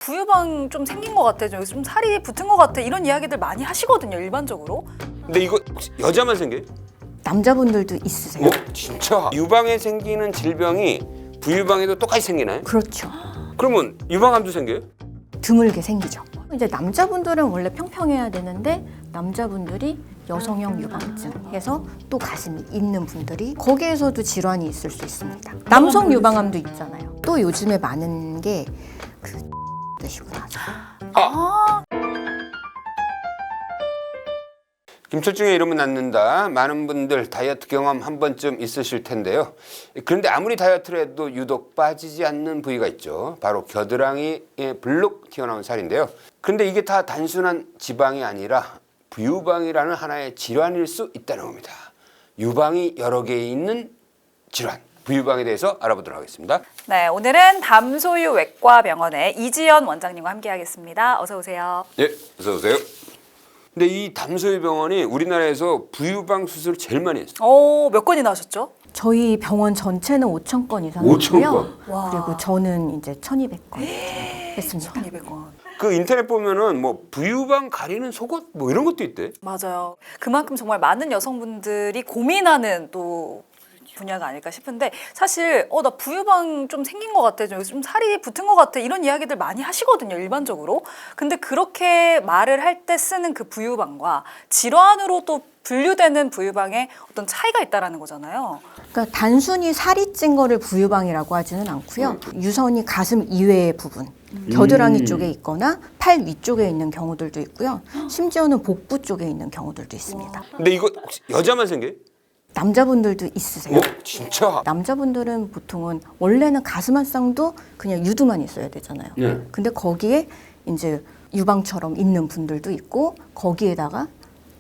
부유방 좀 생긴 것 같아, 좀 살이 붙은 것 같아, 이런 이야기들 많이 하시거든요, 일반적으로. 근데 이거 혹시 여자만 생겨요? 남자분들도 있으세요? 진짜? 유방에 생기는 질병이 부유방에도 똑같이 생기나요? 그렇죠. 그러면 유방암도 생겨요? 드물게 생기죠. 이제 남자분들은 원래 평평해야 되는데 남자분들이 여성형 유방증 해서 또 가슴이 있는 분들이 거기에서도 질환이 있을 수 있습니다. 남성 유방암도 있잖아요. 또 요즘에 많은 게 그 되시구나. 김철중에 이러면 낫는다. 많은 분들 다이어트 경험 한 번쯤 있으실 텐데요. 그런데 아무리 다이어트를 해도 유독 빠지지 않는 부위가 있죠. 바로 겨드랑이에 불룩 튀어나온 살인데요. 그런데 이게 다 단순한 지방이 아니라 부유방이라는 하나의 질환일 수 있다는 겁니다. 유방이 여러 개 있는 질환, 부유방에 대해서 알아보도록 하겠습니다. 네, 오늘은 담소유 외과병원의 이지연 원장님과 함께하겠습니다. 어서 오세요. 예, 어서 오세요. 근데 이 담소유 병원이 우리나라에서 부유방 수술을 제일 많이 했어요. 몇 건이나 하셨죠? 저희 병원 전체는 5,000건 이상 5,000 했고요. 건? 와. 그리고 저는 이제 1,200건 했습니다. 1,200원. 그 인터넷 보면은 뭐 부유방 가리는 속옷 뭐 이런 것도 있대. 맞아요. 그만큼 정말 많은 여성분들이 고민하는 또 분야가 아닐까 싶은데, 사실 나 부유방 좀 생긴 것 같아, 좀 살이 붙은 것 같아, 이런 이야기들 많이 하시거든요, 일반적으로. 근데 그렇게 말을 할 때 쓰는 그 부유방과 질환으로 또 분류되는 부유방에 어떤 차이가 있다라는 거잖아요. 그러니까 단순히 살이 찐 거를 부유방이라고 하지는 않고요. 유선이 가슴 이외의 부분, 겨드랑이 쪽에 있거나 팔 위쪽에 있는 경우들도 있고요. 심지어는 복부 쪽에 있는 경우들도 있습니다. 근데 이거 혹시 여자만 생겨요? 남자분들도 있으세요? 진짜? 남자분들은 보통은 원래는 가슴 한 쌍도 그냥 유두만 있어야 되잖아요. 네. 근데 거기에 이제 유방처럼 있는 분들도 있고 거기에다가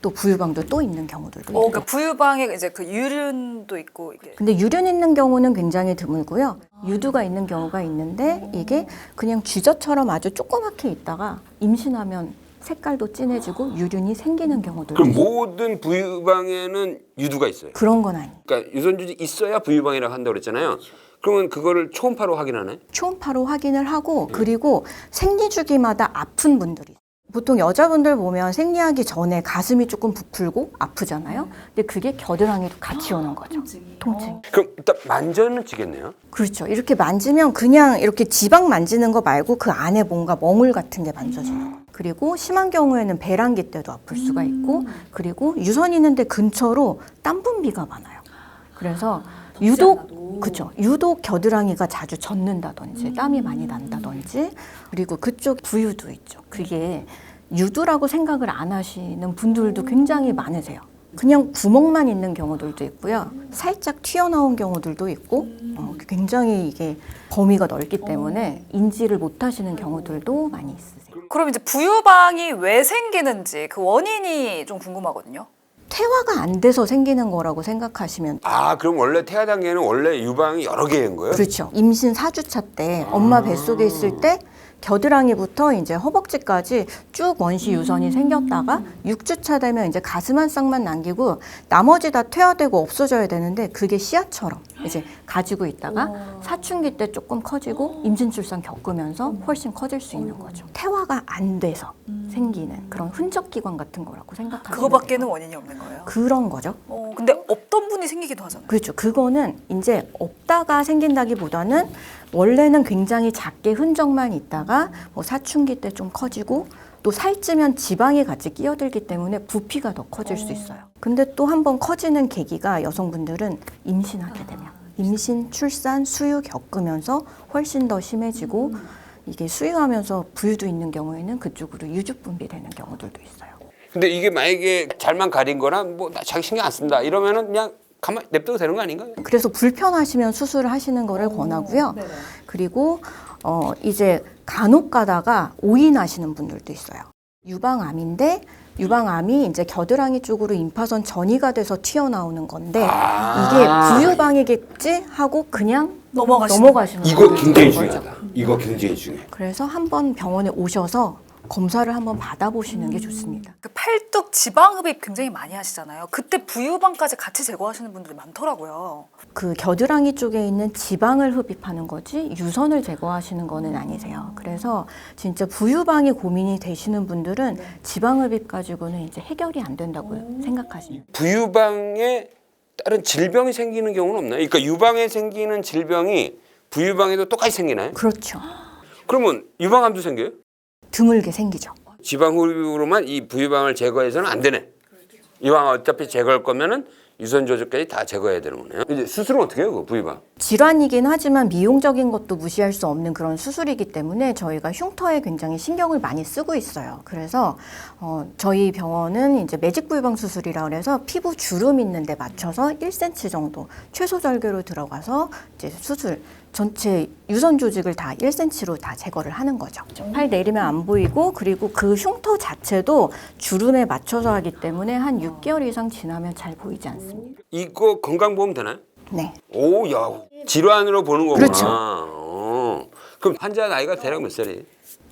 또 부유방도 또 있는 경우들도 있고. 그러니까 부유방에 이제 그 유륜도 있고. 근데 유륜 있는 경우는 굉장히 드물고요. 유두가 있는 경우가 있는데 이게 그냥 쥐젖처럼 아주 조그맣게 있다가 임신하면 색깔도 진해지고 유륜이 생기는 경우도 그럼 있고. 모든 부유방에는 유두가 있어요. 그런 건 아니에요. 그러니까 유선주지 있어야 부유방이라고 한다고 그랬잖아요. 그러면 그거를 초음파로 확인하나요? 초음파로 확인을 하고 그리고 생리주기마다 아픈 분들이 보통 여자분들 보면 생리하기 전에 가슴이 조금 부풀고 아프잖아요. 근데 그게 겨드랑이도 같이 오는 거죠. 통증이. 그럼 일단 만져는 지겠네요. 그렇죠. 이렇게 만지면 그냥 이렇게 지방 만지는 거 말고 그 안에 뭔가 멍울 같은 게 만져져요. 그리고 심한 경우에는 배란기 때도 아플 수가 있고 그리고 유선 있는데 근처로 땀 분비가 많아요. 그래서 유독 겨드랑이가 자주 젖는다든지 땀이 많이 난다든지 그리고 그쪽 부유도 있죠. 그게 유두라고 생각을 안 하시는 분들도 굉장히 많으세요. 그냥 구멍만 있는 경우들도 있고요. 살짝 튀어나온 경우들도 있고 굉장히 이게 범위가 넓기 때문에 인지를 못 하시는 경우들도 많이 있으세요. 그럼 이제 부유방이 왜 생기는지 그 원인이 좀 궁금하거든요. 퇴화가 안 돼서 생기는 거라고 생각하시면 돼요. 그럼 원래 태아 단계는 원래 유방이 여러 개인 거예요? 그렇죠. 임신 4주차 때 엄마 뱃속에 있을 때 겨드랑이부터 이제 허벅지까지 쭉 원시 유선이 생겼다가 6주차 되면 이제 가슴 한 쌍만 남기고 나머지 다 퇴화되고 없어져야 되는데 그게 씨앗처럼 이제 가지고 있다가 사춘기 때 조금 커지고 임신 출산 겪으면서 훨씬 커질 수 있는 거죠. 퇴화가 안 돼서 생기는 그런 흔적 기관 같은 거라고 생각하시면 그거밖에는 돼요. 원인이 없는 거예요. 그런 거죠. 근데 없던 분이 생기기도 하잖아요. 그렇죠. 그거는 이제 없다가 생긴다기보다는 원래는 굉장히 작게 흔적만 있다가 뭐 사춘기 때 좀 커지고 또 살찌면 지방이 같이 끼어들기 때문에 부피가 더 커질 수 있어요. 근데 또 한 번 커지는 계기가 여성분들은 임신하게 되면 임신, 출산, 수유 겪으면서 훨씬 더 심해지고 이게 수유하면서 부유도 있는 경우에는 그쪽으로 유주 분비되는 경우들도 있어요. 근데 이게 만약에 잘만 가린 거나 뭐 나 자기 신경 안 쓴다 이러면은 그냥 가만히 냅둬도 되는 거 아닌가요? 그래서 불편하시면 수술을 하시는 거를 권하고요. 그리고 이제 간혹 가다가 오인하시는 분들도 있어요. 유방암인데 유방암이 이제 겨드랑이 쪽으로 임파선 전이가 돼서 튀어나오는 건데 이게 부유방이겠지 하고 그냥 넘어가시는 이거 분들도 굉장히 있는 거죠. 중요하다. 이거 굉장히 중요해. 그래서 한번 병원에 오셔서 검사를 한번 받아보시는 게 좋습니다. 그 팔뚝 지방 흡입 굉장히 많이 하시잖아요. 그때 부유방까지 같이 제거하시는 분들이 많더라고요. 그 겨드랑이 쪽에 있는 지방을 흡입하는 거지 유선을 제거하시는 거는 아니세요. 그래서 진짜 부유방이 고민이 되시는 분들은 지방 흡입 가지고는 이제 해결이 안 된다고 생각하시면. 부유방에 다른 질병이 생기는 경우는 없나요? 그러니까 유방에 생기는 질병이 부유방에도 똑같이 생기나요? 그렇죠. 그러면 유방암도 생겨요? 드물게 생기죠. 지방 흡입으로만 이 부유방을 제거해서는 안 되네. 이왕 어차피 제거할 거면은 유선 조직까지 다 제거해야 되는 거네요. 이제 수술은 어떻게 해요, 그 부유방? 질환이긴 하지만 미용적인 것도 무시할 수 없는 그런 수술이기 때문에 저희가 흉터에 굉장히 신경을 많이 쓰고 있어요. 그래서 저희 병원은 이제 매직 부유방 수술이라 그래서 피부 주름 있는 데 맞춰서 1cm 정도 최소 절개로 들어가서 이제 수술 전체 유선 조직을 다 1cm로 다 제거를 하는 거죠. 팔 내리면 안 보이고 그리고 그 흉터 자체도 주름에 맞춰서 하기 때문에 한 6개월 이상 지나면 잘 보이지 않습니다. 이거 건강보험 되나요? 네. 오, 야, 질환으로 보는 거구나. 그렇죠. 그럼 환자 나이가 대략 몇 살이에요?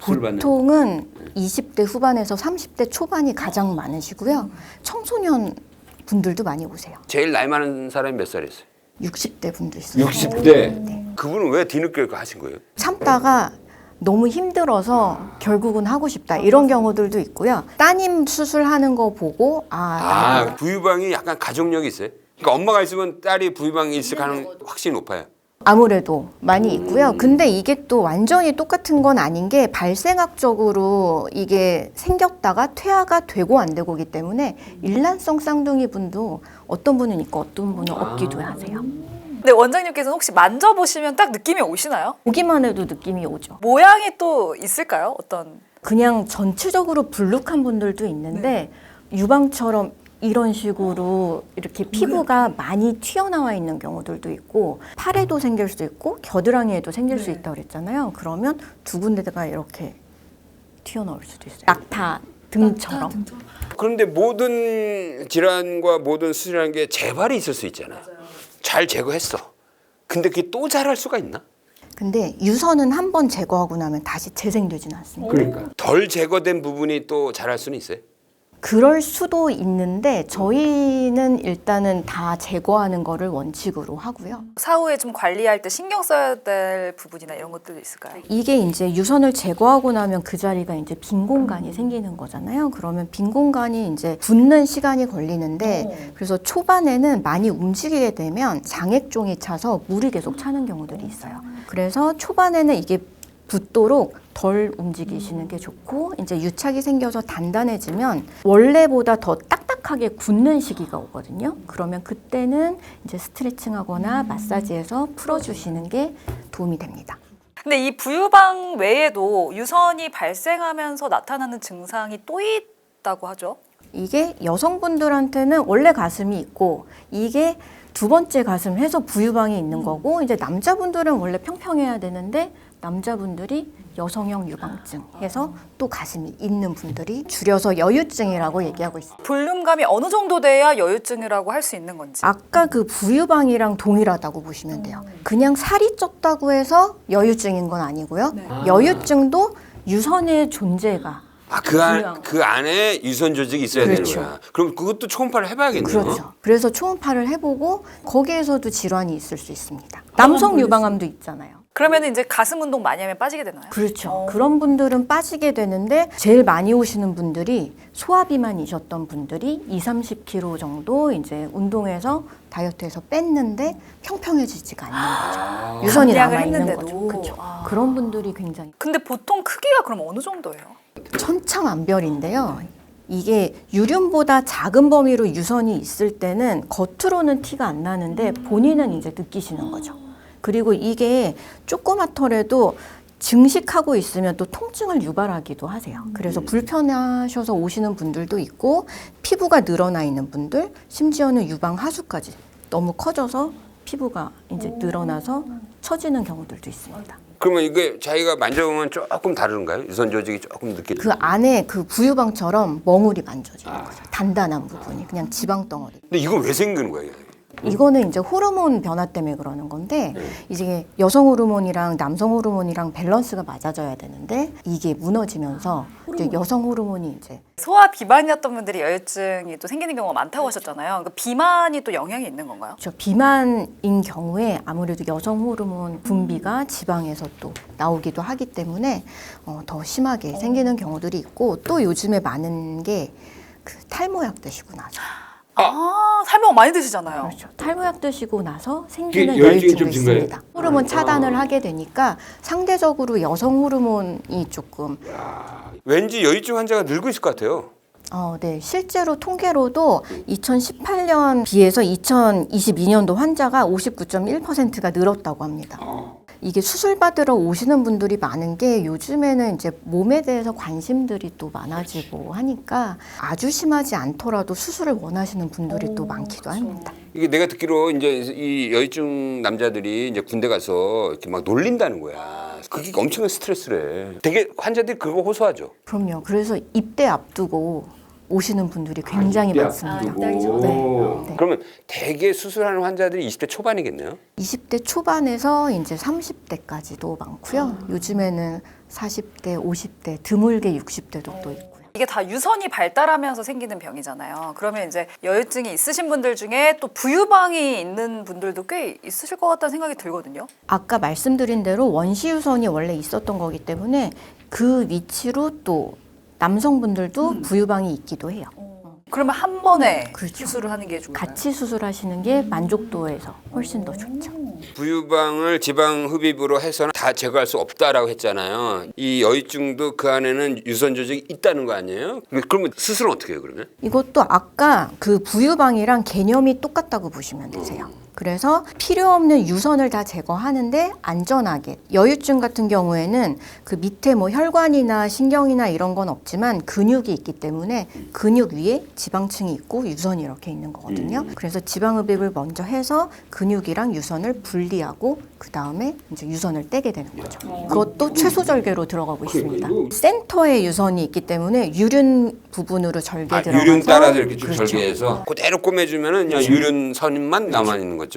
수술 받는? 보통은 20대 후반에서 30대 초반이 가장 많으시고요. 청소년 분들도 많이 오세요. 제일 나이 많은 사람이 몇 살이었어요? 60대 분도 있어요. 60대. 그분은 왜 뒤늦게 하신 거예요? 참다가 너무 힘들어서 결국은 하고 싶다 이런 경우들도 있고요. 따님 수술하는 거 보고 부유방이 약간 가족력이 있어요? 그러니까 엄마가 있으면 딸이 부유방이 있을 가능성이 확실히 높아요. 아무래도 많이 있고요. 근데 이게 또 완전히 똑같은 건 아닌 게 발생학적으로 이게 생겼다가 퇴화가 되고 안 되고기 때문에 일란성 쌍둥이 분도 어떤 분은 있고 어떤 분은 없기도 하세요. 근데 원장님께서는 혹시 만져보시면 딱 느낌이 오시나요? 보기만 해도 느낌이 오죠. 모양이 또 있을까요? 어떤? 그냥 전체적으로 불룩한 분들도 있는데 유방처럼 이런 식으로 이렇게 피부가 많이 튀어나와 있는 경우들도 있고 팔에도 생길 수 있고 겨드랑이에도 생길 수 있다고 그랬잖아요. 그러면 두 군데가 이렇게 튀어나올 수도 있어요. 낙타 등처럼. 그런데 모든 질환과 모든 수술이라는 게 재발이 있을 수 있잖아요. 잘 제거했어. 근데 그게 또 자랄 수가 있나? 근데 유선은 한 번 제거하고 나면 다시 재생되지는 않습니다. 그러니까 덜 제거된 부분이 또 자랄 수는 있어요. 그럴 수도 있는데 저희는 일단은 다 제거하는 거를 원칙으로 하고요. 사후에 좀 관리할 때 신경 써야 될 부분이나 이런 것들도 있을까요? 이게 이제 유선을 제거하고 나면 그 자리가 이제 빈 공간이 생기는 거잖아요. 그러면 빈 공간이 이제 붓는 시간이 걸리는데 그래서 초반에는 많이 움직이게 되면 장액종이 차서 물이 계속 차는 경우들이 있어요. 그래서 초반에는 이게 붓도록 덜 움직이시는 게 좋고 이제 유착이 생겨서 단단해지면 원래보다 더 딱딱하게 굳는 시기가 오거든요. 그러면 그때는 이제 스트레칭하거나 마사지해서 풀어주시는 게 도움이 됩니다. 근데 이 부유방 외에도 유선이 발생하면서 나타나는 증상이 또 있다고 하죠? 이게 여성분들한테는 원래 가슴이 있고 이게 두 번째 가슴 해서 부유방이 있는 거고 이제 남자분들은 원래 평평해야 되는데 남자분들이 여성형 유방증 해서 또 가슴이 있는 분들이 줄여서 여유증이라고 얘기하고 있어요. 볼륨감이 어느 정도 돼야 여유증이라고 할 수 있는 건지. 아까 그 부유방이랑 동일하다고 보시면 돼요. 그냥 살이 쪘다고 해서 여유증인 건 아니고요. 여유증도 유선의 존재가 그 안에 유선 조직이 있어야 그렇죠. 되는 거야. 그럼 그것도 초음파를 해봐야겠네요. 그렇죠. 그래서 초음파를 해보고 거기에서도 질환이 있을 수 있습니다. 남성 유방암도 있잖아요. 그러면 이제 가슴 운동 많이 하면 빠지게 되나요? 그렇죠. 그런 분들은 빠지게 되는데 제일 많이 오시는 분들이 소화비만이셨던 분들이 20-30kg 정도 이제 운동해서 다이어트해서 뺐는데 평평해지지가 않는 거죠. 유선이 감량을 남아 있는 했는데도. 거죠. 그렇죠. 그런 분들이 굉장히 근데 보통 크기가 그럼 어느 정도예요? 천차만별인데요. 이게 유륜보다 작은 범위로 유선이 있을 때는 겉으로는 티가 안 나는데 본인은 이제 느끼시는 거죠. 그리고 이게 조그맣더라도 증식하고 있으면 또 통증을 유발하기도 하세요. 그래서 불편하셔서 오시는 분들도 있고 피부가 늘어나 있는 분들, 심지어는 유방 하수까지 너무 커져서 피부가 이제 늘어나서 처지는 경우들도 있습니다. 그러면 이게 자기가 만져보면 조금 다른가요? 유선 조직이 조금 느껴져요? 그 안에 그 부유방처럼 멍울이 만져지는 거죠. 단단한 부분이 그냥 지방 덩어리. 근데 이건 왜 생기는 거예요? 이거는 이제 호르몬 변화 때문에 그러는 건데 이제 여성 호르몬이랑 남성 호르몬이랑 밸런스가 맞아져야 되는데 이게 무너지면서 이제 여성 호르몬이 이제 소아 비만이었던 분들이 여유증이 또 생기는 경우가 많다고 하셨잖아요. 그러니까 비만이 또 영향이 있는 건가요? 비만인 경우에 아무래도 여성 호르몬 분비가 지방에서 또 나오기도 하기 때문에 더 심하게 생기는 경우들이 있고 또 요즘에 많은 게 그 탈모약 드시고 나서 설명 많이 드시잖아요. 그렇죠. 탈모약 드시고 나서 생기는 이게 여유증이 좀 여유증도 증가해요? 있습니다. 호르몬 차단을 하게 되니까 상대적으로 여성 호르몬이 조금 왠지 여유증 환자가 늘고 있을 것 같아요. 네. 실제로 통계로도 2018년 비해서 2022년도 환자가 59.1%가 늘었다고 합니다. 이게 수술 받으러 오시는 분들이 많은 게 요즘에는 이제 몸에 대해서 관심들이 또 많아지고 하니까 아주 심하지 않더라도 수술을 원하시는 분들이 또 많기도 합니다. 이게 내가 듣기로 이제 이 여유증 남자들이 이제 군대 가서 이렇게 막 놀린다는 거야. 그게 엄청난 스트레스래. 되게 환자들이 그거 호소하죠. 그럼요. 그래서 입대 앞두고 오시는 분들이 굉장히 많습니다. 입대하기 전에. 네. 그러면 대개 수술하는 환자들이 20대 초반이겠네요. 20대 초반에서 이제 30대까지도 많고요. 요즘에는 40대, 50대, 드물게 60대도 또 있고요. 이게 다 유선이 발달하면서 생기는 병이잖아요. 그러면 이제 여유증이 있으신 분들 중에 또 부유방이 있는 분들도 꽤 있으실 것 같다는 생각이 들거든요. 아까 말씀드린 대로 원시유선이 원래 있었던 거기 때문에 그 위치로 또 남성분들도 부유방이 있기도 해요. 그러면 한 번에 그렇죠. 수술을 하는 게 좋을까요? 같이 수술하시는 게 만족도에서 훨씬 더 좋죠. 부유방을 지방 흡입으로 해서는 다 제거할 수 없다라고 했잖아요. 이 여유증도 그 안에는 유선 조직이 있다는 거 아니에요? 그러면 수술은 어떻게 해요, 그러면? 이것도 아까 그 부유방이랑 개념이 똑같다고 보시면 되세요. 그래서 필요 없는 유선을 다 제거하는데 안전하게. 여유증 같은 경우에는 그 밑에 뭐 혈관이나 신경이나 이런 건 없지만 근육이 있기 때문에 근육 위에 지방층이 있고 유선이 이렇게 있는 거거든요. 그래서 지방흡입을 먼저 해서 근육이랑 유선을 분리하고 그 다음에 이제 유선을 떼게 되는 거죠. 그것도 최소절개로 들어가고 있습니다. 센터에 유선이 있기 때문에 유륜 부분으로 절개 들어가서 유륜 따라서 이렇게 좀 그렇죠. 절개해서 그대로 꼬매주면은 그냥 유륜 선만 남아 있는 거죠.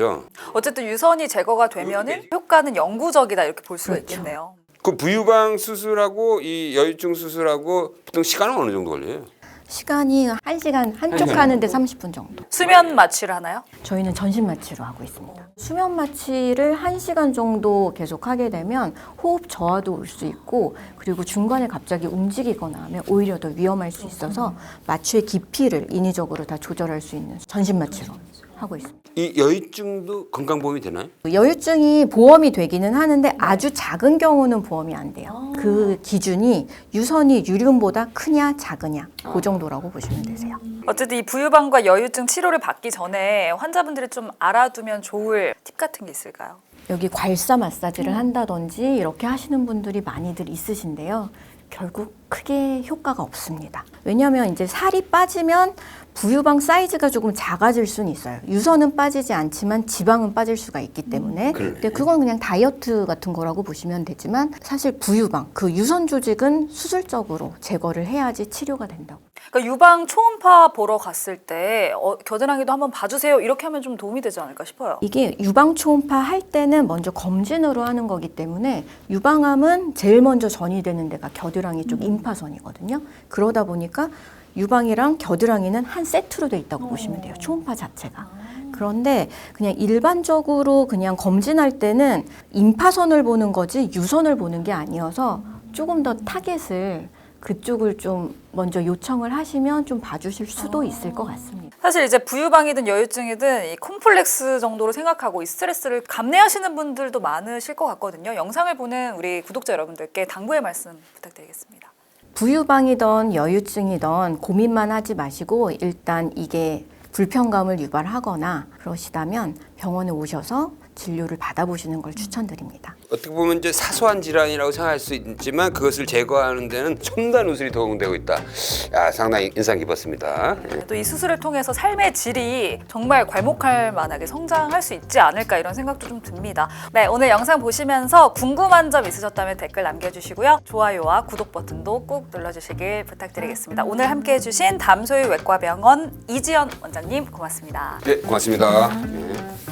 어쨌든 유선이 제거가 되면은 효과는 영구적이다 이렇게 볼 수가 있겠네요. 그 부유방 수술하고 이 여유증 수술하고 보통 시간은 어느 정도 걸려요? 시간이 1시간 한쪽 하는데 30분 정도. 수면 마취를 하나요? 저희는 전신 마취로 하고 있습니다. 수면 마취를 1시간 정도 계속 하게 되면 호흡 저하도 올 수 있고 그리고 중간에 갑자기 움직이거나 하면 오히려 더 위험할 수 있어서 마취의 깊이를 인위적으로 다 조절할 수 있는 전신 마취로 하고 있습니다. 이 여유증도 건강보험이 되나요? 여유증이 보험이 되기는 하는데 아주 작은 경우는 보험이 안 돼요. 그 기준이 유선이 유륜보다 크냐 작으냐 그 정도라고 보시면 되세요. 어쨌든 이 부유방과 여유증 치료를 받기 전에 환자분들이 좀 알아두면 좋을 팁 같은 게 있을까요? 여기 괄사 마사지를 한다든지 이렇게 하시는 분들이 많이들 있으신데요. 결국 크게 효과가 없습니다. 왜냐하면 이제 살이 빠지면 부유방 사이즈가 조금 작아질 수는 있어요. 유선은 빠지지 않지만 지방은 빠질 수가 있기 때문에 근데 그건 그냥 다이어트 같은 거라고 보시면 되지만 사실 부유방, 그 유선 조직은 수술적으로 제거를 해야지 치료가 된다고. 그러니까 유방 초음파 보러 갔을 때 겨드랑이도 한번 봐주세요 이렇게 하면 좀 도움이 되지 않을까 싶어요. 이게 유방 초음파 할 때는 먼저 검진으로 하는 거기 때문에 유방암은 제일 먼저 전이되는 데가 겨드랑이 쪽 임파선이거든요. 그러다 보니까 유방이랑 겨드랑이는 한 세트로 돼 있다고 보시면 돼요. 초음파 자체가. 그런데 그냥 일반적으로 그냥 검진할 때는 임파선을 보는 거지 유선을 보는 게 아니어서 조금 더 타겟을 그쪽을 좀 먼저 요청을 하시면 좀 봐주실 수도 있을 것 같습니다. 사실 이제 부유방이든 여유증이든 이 콤플렉스 정도로 생각하고 이 스트레스를 감내하시는 분들도 많으실 것 같거든요. 영상을 보는 우리 구독자 여러분들께 당부의 말씀 부탁드리겠습니다. 부유방이든 여유증이든 고민만 하지 마시고 일단 이게 불편감을 유발하거나 그러시다면 병원에 오셔서 진료를 받아보시는 걸 추천드립니다. 어떻게 보면 이제 사소한 질환이라고 생각할 수 있지만 그것을 제거하는 데는 첨단 의술이 도움되고 있다. 야, 상당히 인상 깊었습니다. 또 이 수술을 통해서 삶의 질이 정말 괄목할 만하게 성장할 수 있지 않을까 이런 생각도 좀 듭니다. 네, 오늘 영상 보시면서 궁금한 점 있으셨다면 댓글 남겨주시고요. 좋아요와 구독 버튼도 꼭 눌러주시길 부탁드리겠습니다. 오늘 함께해 주신 담소유 외과병원 이지연 원장님 고맙습니다. 네, 고맙습니다. 네.